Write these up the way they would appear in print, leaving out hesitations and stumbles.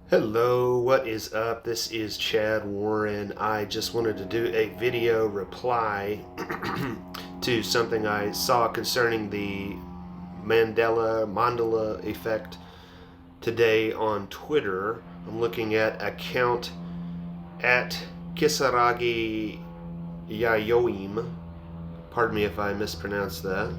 Hello, what is up? This is Chad Warren. I just wanted to do a video reply to something I saw concerning the Mandela Effect today on Twitter. I'm looking at account at KisaragiYayoiM. Pardon me if I mispronounced that.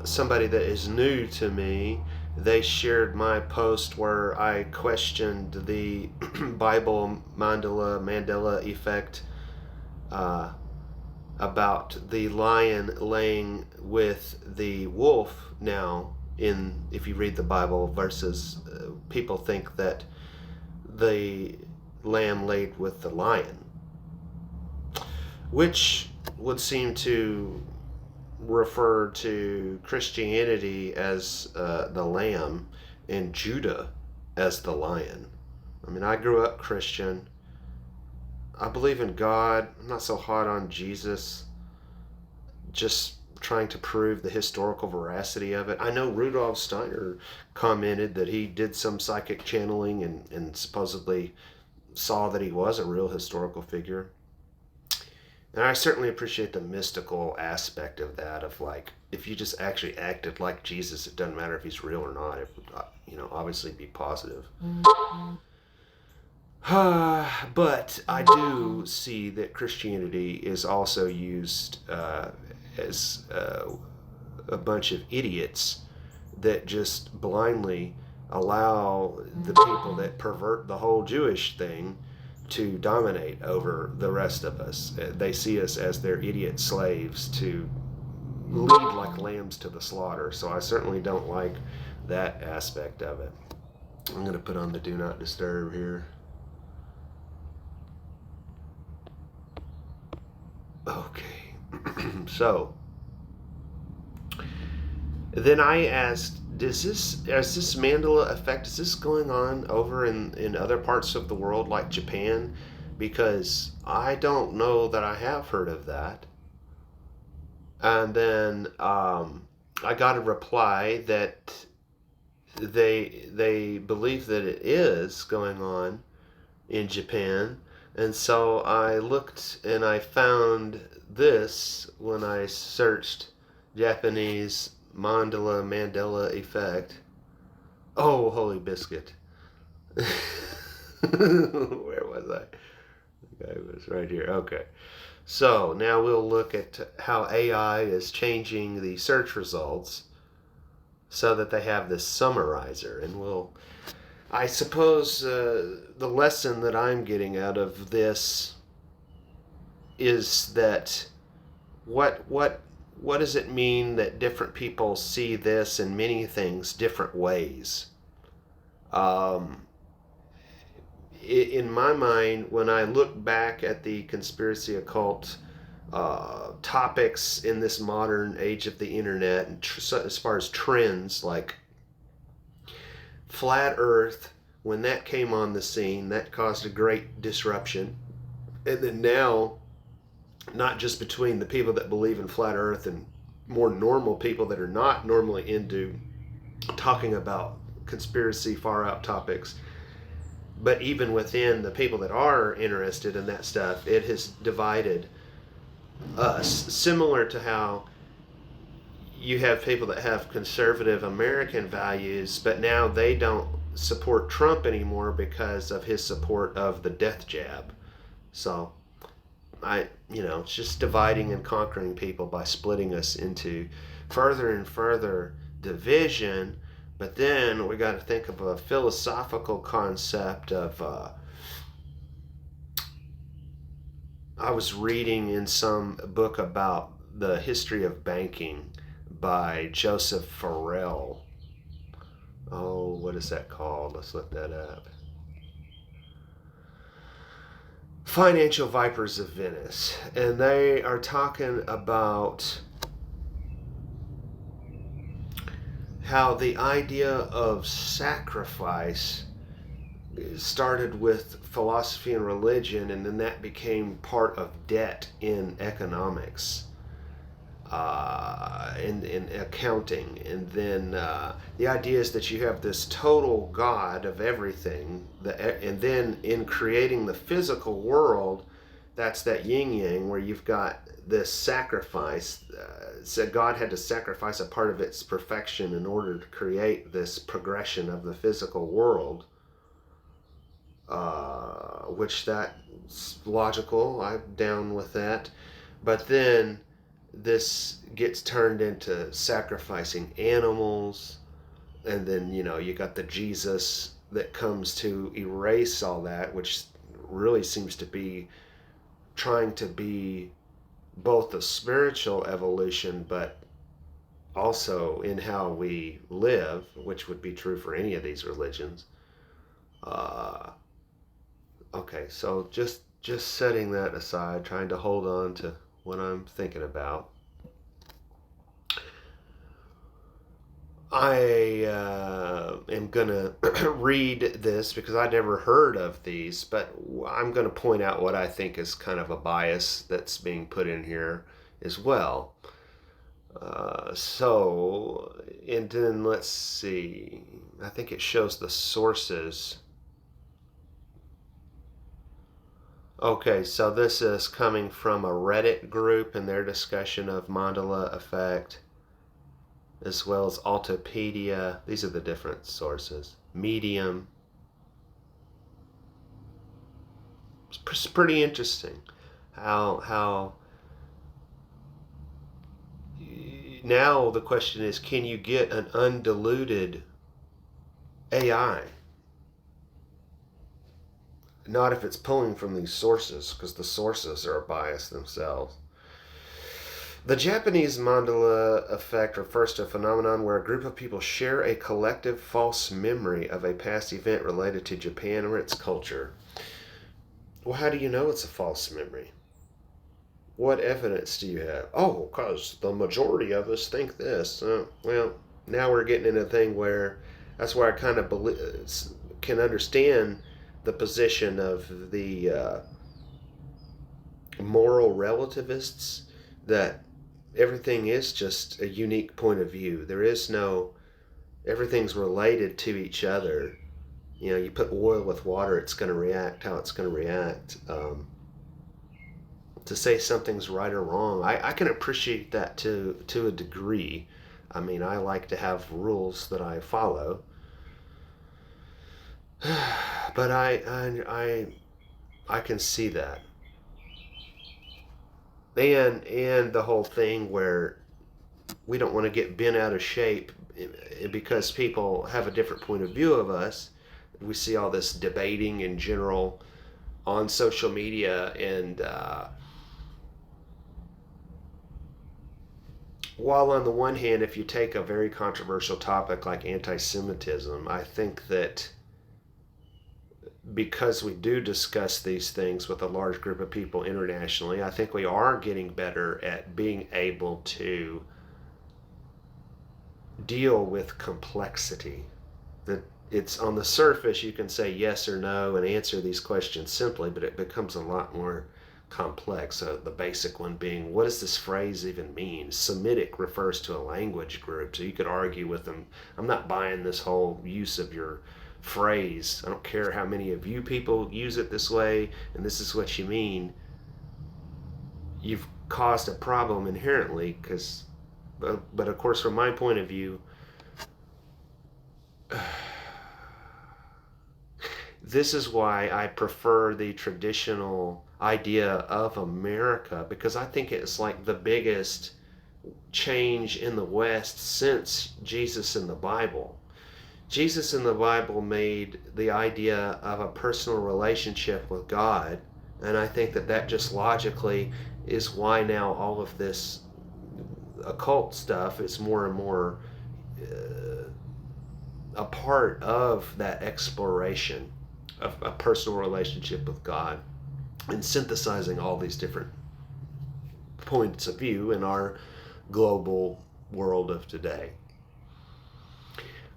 Somebody that is new to me, they shared my post where I questioned the Bible Mandela Effect uh, about the lion laying with the wolf now in, if you read the Bible, versus people think that the lamb laid with the lion, which would seem to refer to Christianity as the lamb and Judah as the lion. I mean, I grew up Christian. I believe in God. I'm not so hot on Jesus. Just trying to prove the historical veracity of it. I know Rudolf Steiner commented that he did some psychic channeling and supposedly saw that he was a real historical figure. And I certainly appreciate the mystical aspect of that, of like, if you just actually acted like Jesus, it doesn't matter if he's real or not. It would, obviously be positive. But I do see that Christianity is also used as a bunch of idiots that just blindly allow the people that pervert the whole Jewish thing to dominate over the rest of us. They see us as their idiot slaves to lead like lambs to the slaughter. So I certainly don't like that aspect of it. I'm going to put on the do not disturb here. Okay. So then I asked, is this Mandela effect, is this going on over in other parts of the world like Japan? Because I don't know that I have heard of that. And then I got a reply that they believe that it is going on in Japan. And so I looked and I found this when I searched Japanese Mandela Effect. Oh, holy biscuit. Where was I? I was right here. Okay. So now we'll look at how AI is changing the search results so that they have this summarizer. And I suppose the lesson that I'm getting out of this is that what does it mean that different people see this and many things different ways? In my mind, when I look back at the conspiracy occult topics in this modern age of the internet, and as far as trends like flat Earth, when that came on the scene, that caused a great disruption. And then now, not just between the people that believe in flat Earth and more normal people that are not normally into talking about conspiracy far out topics, but even within the people that are interested in that stuff, it has divided us. Similar to how you have people that have conservative American values, but now they don't support Trump anymore because of his support of the death jab. So it's just dividing and conquering people by splitting us into further and further division. But then we got to think of a philosophical concept of I was reading in some book about the history of banking by Joseph Farrell. Oh, what is that called? Let's look that up. Financial Vipers of Venice. And they are talking about how the idea of sacrifice started with philosophy and religion, and then that became part of debt in economics. in accounting, and then the idea is that you have this total God of everything, and then in creating the physical world, that's that yin yang where you've got this sacrifice. So God had to sacrifice a part of its perfection in order to create this progression of the physical world, which that's logical. I'm down with that. But then this gets turned into sacrificing animals, and then you got the Jesus that comes to erase all that, which really seems to be trying to be both a spiritual evolution, but also in how we live, which would be true for any of these religions. Okay, so just setting that aside, trying to hold on to what I'm thinking about. I am going to read this because I never heard of these, but I'm going to point out what I think is kind of a bias that's being put in here as well. And then let's see. I think it shows the sources. Okay, so this is coming from a Reddit group and their discussion of Mandela Effect, as well as Autopedia. These are the different sources. Medium. It's pretty interesting how now the question is, can you get an undiluted AI? Not if it's pulling from these sources, because the sources are biased themselves. The Japanese Mandela Effect refers to a phenomenon where a group of people share a collective false memory of a past event related to Japan or its culture. Well, how do you know it's a false memory? What evidence do you have? Oh, because the majority of us think this. Well, now we're getting into a thing where that's where I kind of can understand the position of the moral relativists, that everything is just a unique point of view. There is no, everything's related to each other. You put oil with water, it's going to react how it's going to react. To say something's right or wrong, I can appreciate that to a degree. I mean, I like to have rules that I follow. But I can see that. And the whole thing where we don't want to get bent out of shape because people have a different point of view of us. We see all this debating in general on social media, and while on the one hand, if you take a very controversial topic like anti-Semitism, I think that because we do discuss these things with a large group of people internationally, I think we are getting better at being able to deal with complexity. That it's on the surface, you can say yes or no and answer these questions simply, but it becomes a lot more complex. The basic one being, what does this phrase even mean? Semitic refers to a language group, so you could argue with them, I'm not buying this whole use of your phrase. I don't care how many of you people use it this way, and this is what you mean. You've caused a problem inherently, but of course, from my point of view, this is why I prefer the traditional idea of America, because I think it's like the biggest change in the West since Jesus in the Bible. Jesus in the Bible made the idea of a personal relationship with God, and I think that just logically is why now all of this occult stuff is more and more a part of that exploration of a personal relationship with God, and synthesizing all these different points of view in our global world of today.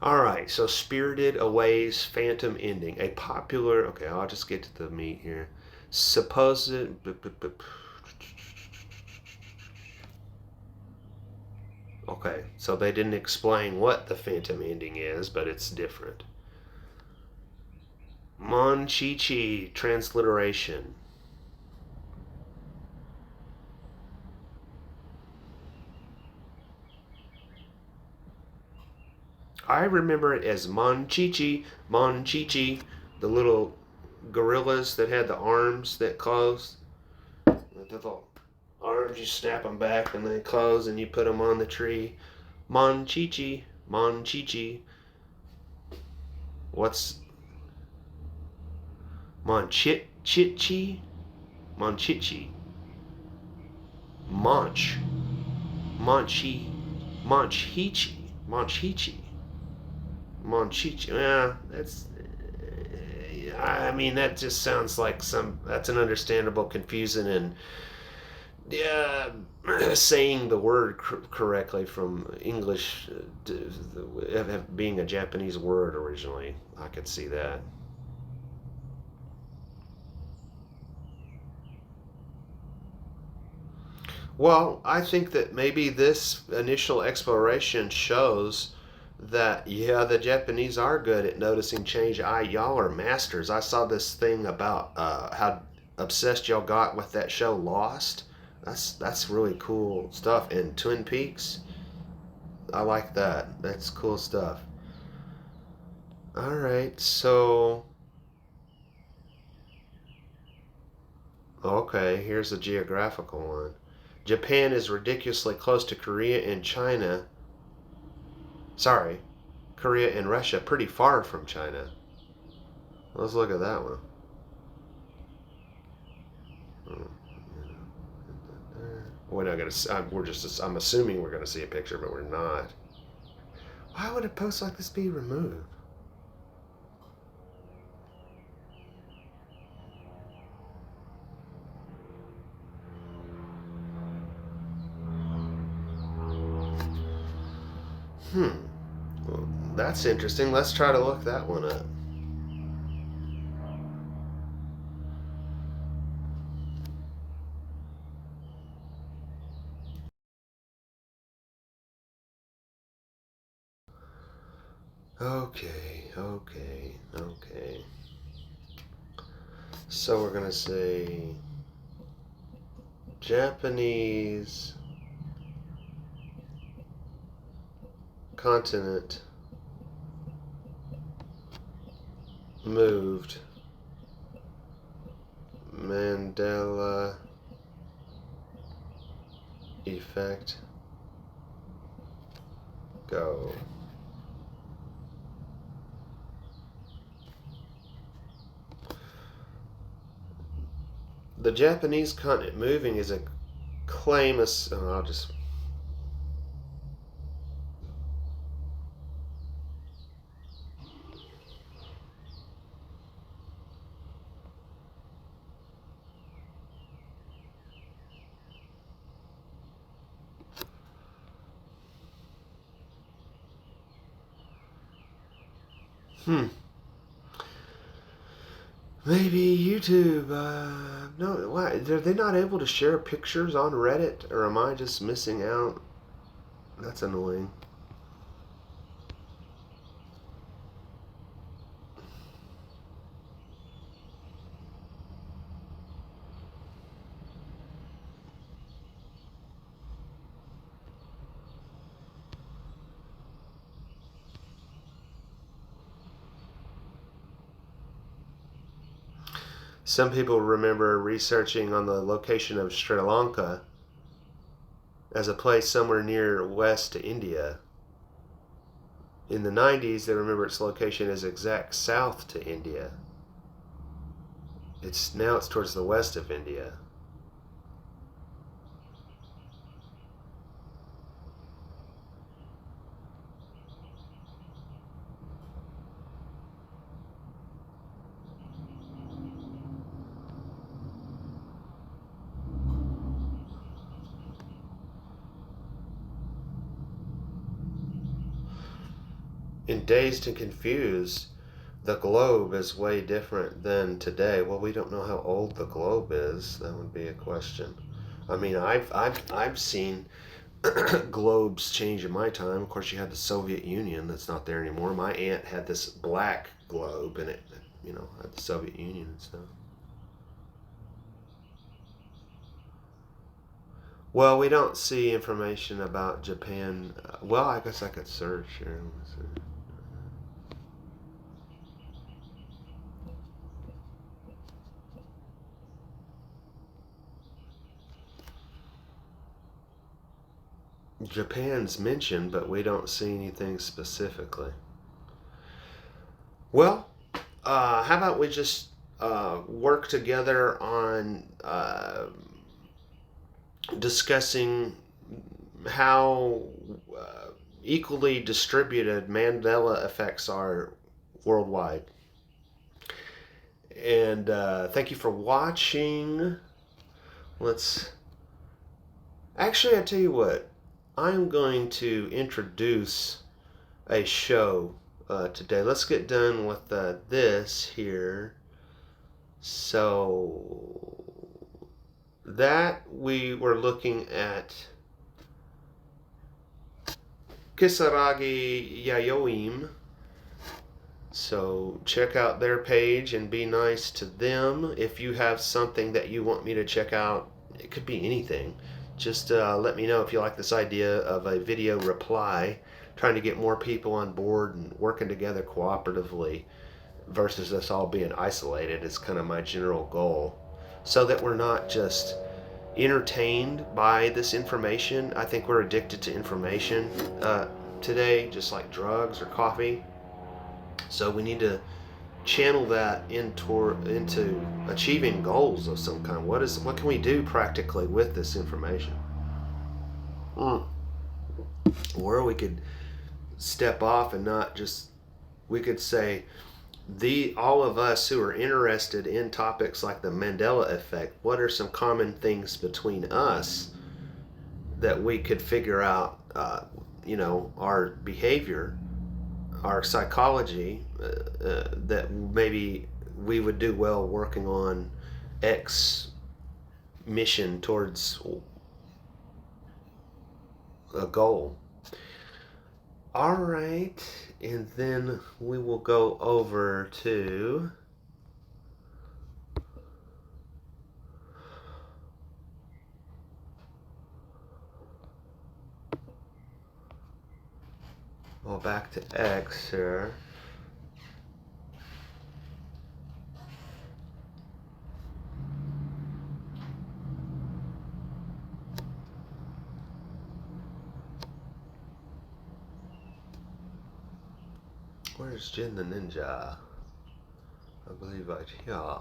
All right, so Spirited Away's Phantom Ending, a popular, okay, I'll just get to the meat here. Supposed, Okay, so they didn't explain what the phantom ending is, but it's different. Mon-chi-chi, transliteration. I remember it as Mon-chi-chi, Mon-chi-chi, the little gorillas that had the arms that closed. The little arms, you snap them back and they close and you put them on the tree. Mon-chi-chi, Mon-chi-chi. What's Mon-chit-chi? Mon-chi-chi. Monch. Monchi. Monchichi. Monchichi. Monchichi. Yeah, that's. I mean, that just sounds like some. That's an understandable confusing and. Yeah, saying the word correctly from English being a Japanese word originally. I could see that. Well, I think that maybe this initial exploration shows that yeah, the Japanese are good at noticing change. Y'all are masters. I saw this thing about how obsessed y'all got with that show Lost. That's really cool stuff. And Twin Peaks, I like that. That's cool stuff. All right, so okay, here's a geographical one. Japan is ridiculously close to Korea and China. Sorry, Korea and Russia pretty far from China. Let's look at that one. We're not gonna. We're just. I'm assuming we're gonna see a picture, but we're not. Why would a post like this be removed? Hmm. Well, that's interesting. Let's try to look that one up. Okay. Okay. Okay. So we're gonna say Japanese continent moved. Mandela Effect. Go. The Japanese continent moving is a claim. I'll just. Hmm. Maybe YouTube. No, why? Are they not able to share pictures on Reddit? Or am I just missing out? That's annoying. Some people remember researching on the location of Sri Lanka as a place somewhere near west to India. In the 90s, they remember its location as exact south to India. It's towards the west of India. In Dazed and Confused, the globe is way different than today. Well, we don't know how old the globe is. That would be a question. I mean, I've seen globes change in my time. Of course, you had the Soviet Union that's not there anymore. My aunt had this black globe, and it, had the Soviet Union and stuff. Well, we don't see information about Japan. Well, I guess I could search here. Japan's mentioned, but we don't see anything specifically. Well, how about we just work together on discussing how equally distributed Mandela effects are worldwide. And thank you for watching. Actually, I tell you what, I'm going to introduce a show today. Let's get done with this here. So that we were looking at KisaragiYayoiM. So check out their page and be nice to them. If you have something that you want me to check out, it could be anything. Just let me know if you like this idea of a video reply, trying to get more people on board and working together cooperatively versus us all being isolated is kind of my general goal, so that we're not just entertained by this information. I think we're addicted to information today, just like drugs or coffee. So we need to channel that into achieving goals of some kind. What can we do practically with this information? Where we could step off and not just, we could say, all of us who are interested in topics like the Mandela Effect, what are some common things between us that we could figure out, our behavior, our psychology, that maybe we would do well working on X mission towards a goal. All right, and then we will go over to back to X here. Where's Jin the Ninja? I believe yeah.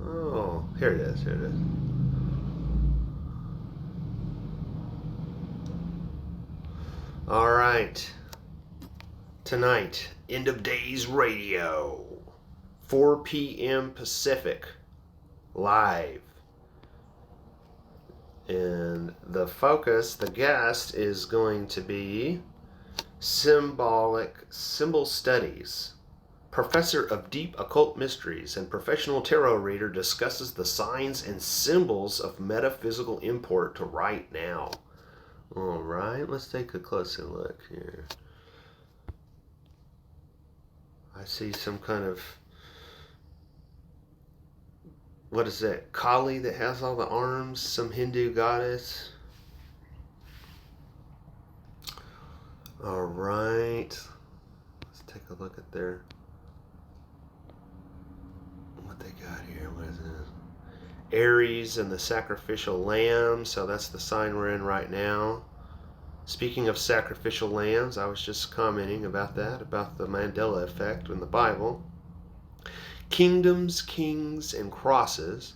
Oh, here it is. All right. Tonight, End of Days Radio, 4 p.m. Pacific, live. And the guest is going to be symbol studies. Professor of deep occult mysteries and professional tarot reader discusses the signs and symbols of metaphysical import to right now. All right, let's take a closer look here. I see some kind of, what is that, Kali that has all the arms, some Hindu goddess. All right, let's take a look at what they got here. What is this? Aries and the sacrificial lamb, so that's the sign we're in right now. Speaking of sacrificial lambs, I was just commenting about that, about the Mandela Effect in the Bible. Kingdoms, kings, and crosses.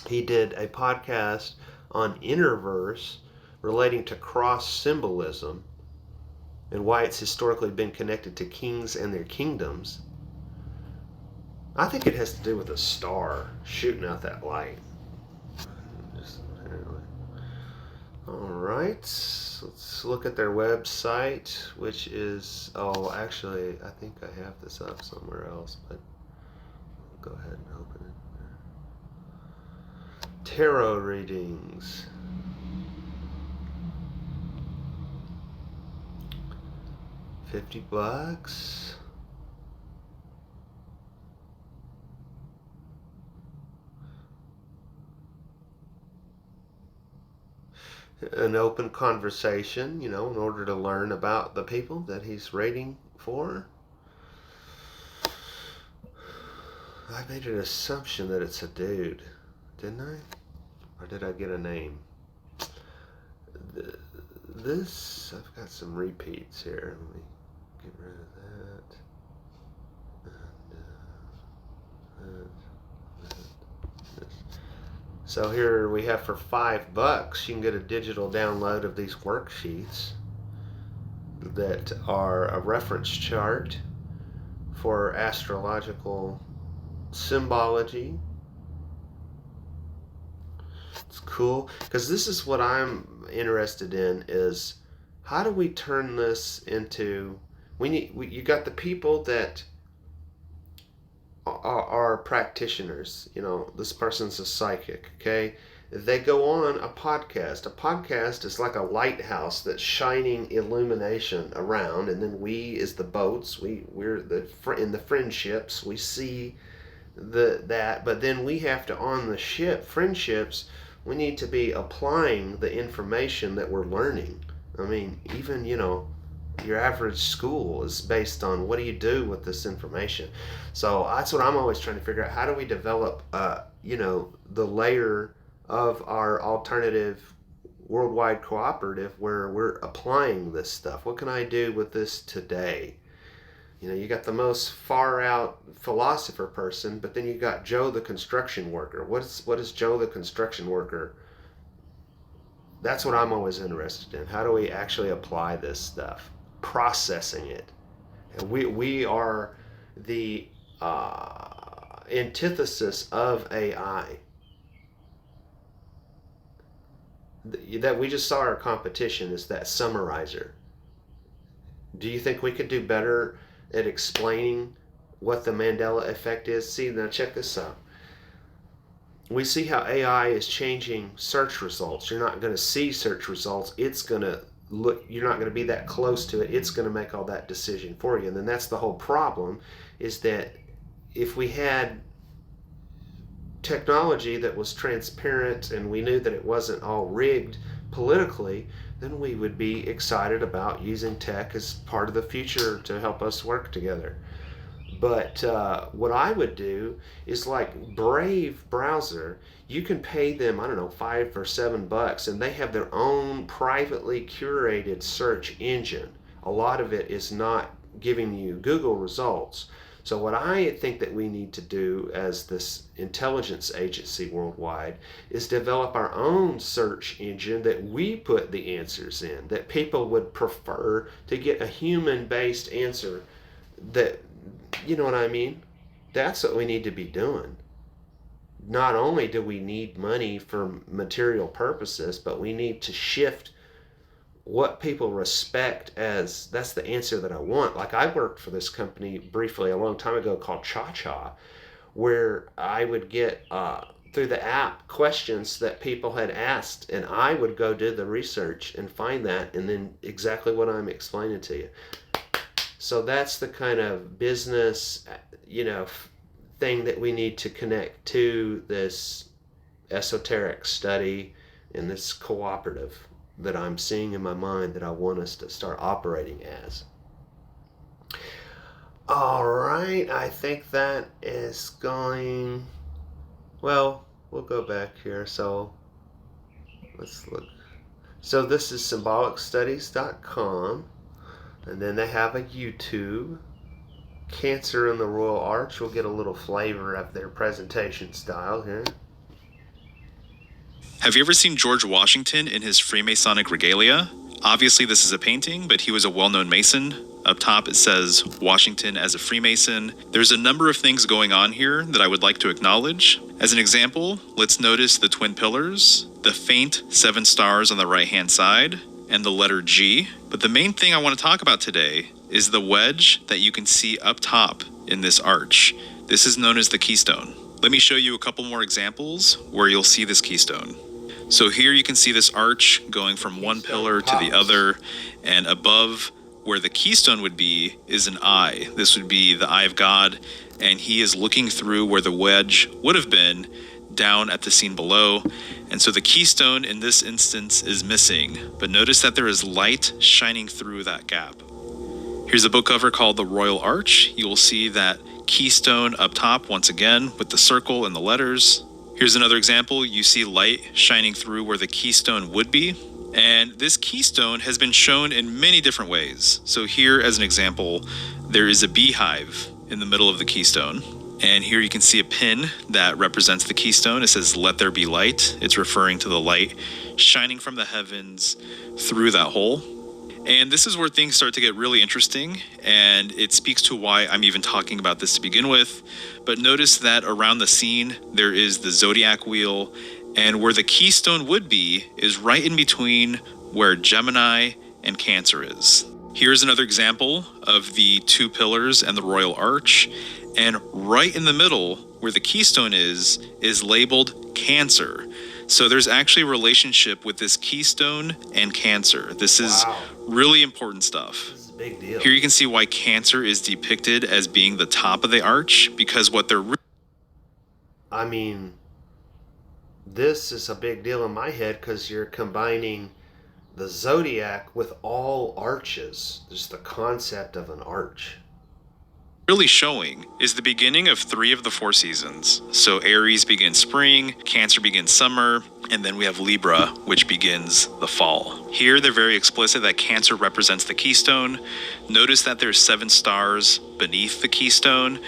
He did a podcast on Interverse relating to cross symbolism and why it's historically been connected to kings and their kingdoms. I think it has to do with a star shooting out that light. All right. let's look at their website, which is, oh, actually, I think I have this up somewhere else, but go ahead and open it. Tarot readings. $50. An open conversation, in order to learn about the people that he's rating for. I made an assumption that it's a dude, didn't I? Or did I get a name? This, I've got some repeats here. Let me get rid of that. And this. So here we have for $5, you can get a digital download of these worksheets that are a reference chart for astrological symbology. It's cool because this is what I'm interested in, is how do we turn this into, you got the people that are practitioners. This person's a psychic, okay? They go on a podcast. A podcast is like a lighthouse that's shining illumination around, and then we, as the boats, we're in the friendships, we see that, but then we have to, on the ship, friendships, we need to be applying the information that we're learning. I mean, even, your average school is based on what do you do with this information. So that's what I'm always trying to figure out. How do we develop, the layer of our alternative worldwide cooperative where we're applying this stuff? What can I do with this today? You got the most far out philosopher person, but then you got Joe the construction worker. What is Joe the construction worker? That's what I'm always interested in. How do we actually apply this stuff? Processing it. And we are the antithesis of AI. That we just saw our competition is that summarizer. Do you think we could do better at explaining what the Mandela Effect is? See, now check this out. We see how AI is changing search results. You're not going to see search results. It's going to look, you're not going to be that close to it. It's going to make all that decision for you. And then that's the whole problem, is that if we had technology that was transparent and we knew that it wasn't all rigged politically, then we would be excited about using tech as part of the future to help us work together. But what I would do is, like Brave browser, you can pay them, I don't know, $5 or $7, and they have their own privately curated search engine. A lot of it is not giving you Google results. So what I think that we need to do as this intelligence agency worldwide is develop our own search engine that we put the answers in, that people would prefer to get a human-based answer. That, you know what I mean? That's what we need to be doing. Not only do we need money for material purposes, but we need to shift what people respect as, that's the answer that I want. Like, I worked for this company briefly a long time ago called Cha-Cha, where I would get through the app questions that people had asked, and I would go do the research and find that, and then exactly what I'm explaining to you. So that's the kind of business, thing that we need to connect to this esoteric study and this cooperative that I'm seeing in my mind that I want us to start operating as. All right, I think that is going, well, we'll go back here. So let's look. So this is symbolicstudies.com, and then they have a YouTube. Cancer in the Royal Arch. We'll get a little flavor of their presentation style here. Have you ever seen George Washington in his Freemasonic regalia? Obviously this is a painting, but he was a well-known Mason. Up top it says Washington as a Freemason. There's a number of things going on here that I would like to acknowledge. As an example, let's notice the twin pillars, the faint 7 stars on the right-hand side, and the letter G. But the main thing I want to talk about today is the wedge that you can see up top in this arch. This is known as the keystone. Let me show you a couple more examples where you'll see this keystone. So here you can see this arch going from one pillar to the other, and above where the keystone would be is an eye. This would be the eye of God, and he is looking through where the wedge would have been down at the scene below. And so the keystone in this instance is missing, but notice that there is light shining through that gap. Here's a book cover called The Royal Arch. You will see that keystone up top once again with the circle and the letters. Here's another example. You see light shining through where the keystone would be. And this keystone has been shown in many different ways. So here as an example, there is a beehive in the middle of the keystone. And here you can see a pin that represents the keystone. It says, "Let there be light." It's referring to the light shining from the heavens through that hole. And this is where things start to get really interesting, and it speaks to why I'm even talking about this to begin with. But notice that around the scene, there is the zodiac wheel, and where the keystone would be is right in between where Gemini and Cancer is. Here's another example of the two pillars and the royal arch, and right in the middle where the keystone is labeled Cancer. So there's actually a relationship with this keystone and Cancer. This is really important stuff. This is a big deal. Here you can see why Cancer is depicted as being the top of the arch, because what they're... I mean, this is a big deal in my head because you're combining the zodiac with all arches. Just the concept of an arch. really showing is the beginning of 3 of the 4 seasons. So Aries begins spring, Cancer begins summer, and then we have Libra, which begins the fall. Here they're very explicit that Cancer represents the keystone. Notice that there's 7 stars beneath the keystone.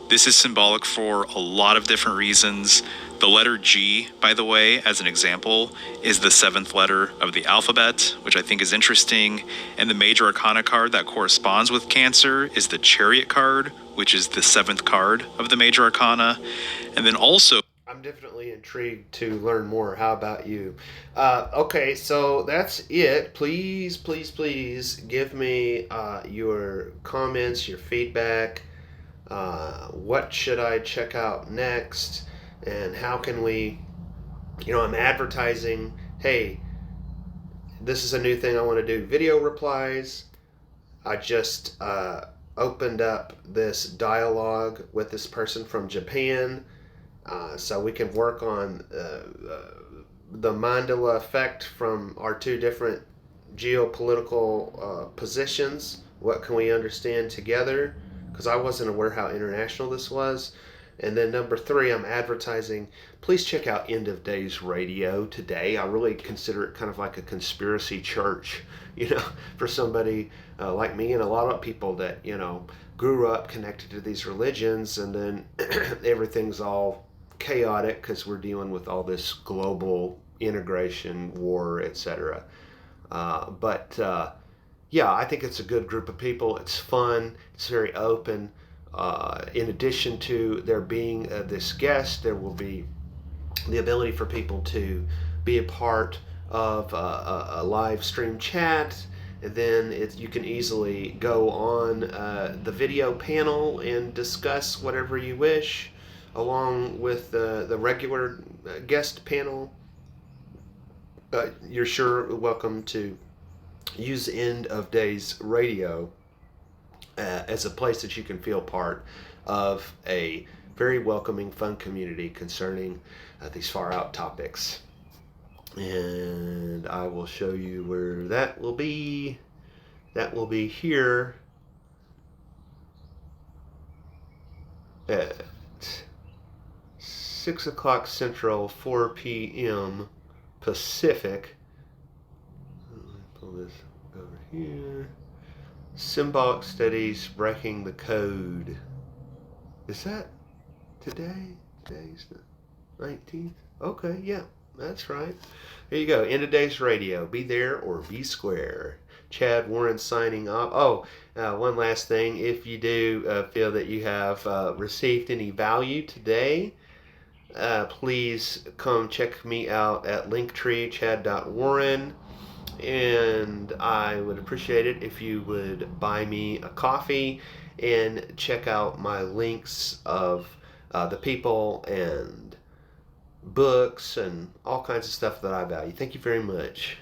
This is symbolic for a lot of different reasons. The letter G, by the way, as an example, is the 7th letter of the alphabet, which I think is interesting. And the major arcana card that corresponds with Cancer is the Chariot card, which is the 7th card of the major arcana. And then also... I'm definitely intrigued to learn more. How about you? Okay, so that's it. Please, please, please give me your comments, your feedback. What should I check out next? And how can we, I'm advertising, hey, this is a new thing I want to do. Video replies. I just opened up this dialogue with this person from Japan. So we can work on the Mandela Effect from our 2 different geopolitical positions. What can we understand together? Because I wasn't aware how international this was. And then number 3, I'm advertising. Please check out End of Days Radio today. I really consider it kind of like a conspiracy church, for somebody like me and a lot of people that, grew up connected to these religions, and then everything's all chaotic because we're dealing with all this global integration, war, etc. Yeah, I think it's a good group of people. It's fun. It's very open. In addition to there being this guest, there will be the ability for people to be a part of a live stream chat. And then you can easily go on the video panel and discuss whatever you wish, along with the regular guest panel. You're sure welcome to use End of Days Radio as a place that you can feel part of a very welcoming, fun community concerning these far out topics. And I will show you where that will be. That will be here at 6 o'clock Central, 4 p.m. Pacific. Let me pull this over here. Symbolic Studies, Breaking the Code. Is that today? Today's the 19th? Okay, yeah, that's right. There you go. End of Days Radio. Be there or be square. Chad Warren signing off. One last thing. If you do feel that you have received any value today, please come check me out at Linktree, chad.warren. and I would appreciate it if you would buy me a coffee and check out my links of the people and books and all kinds of stuff that I value. Thank you very much.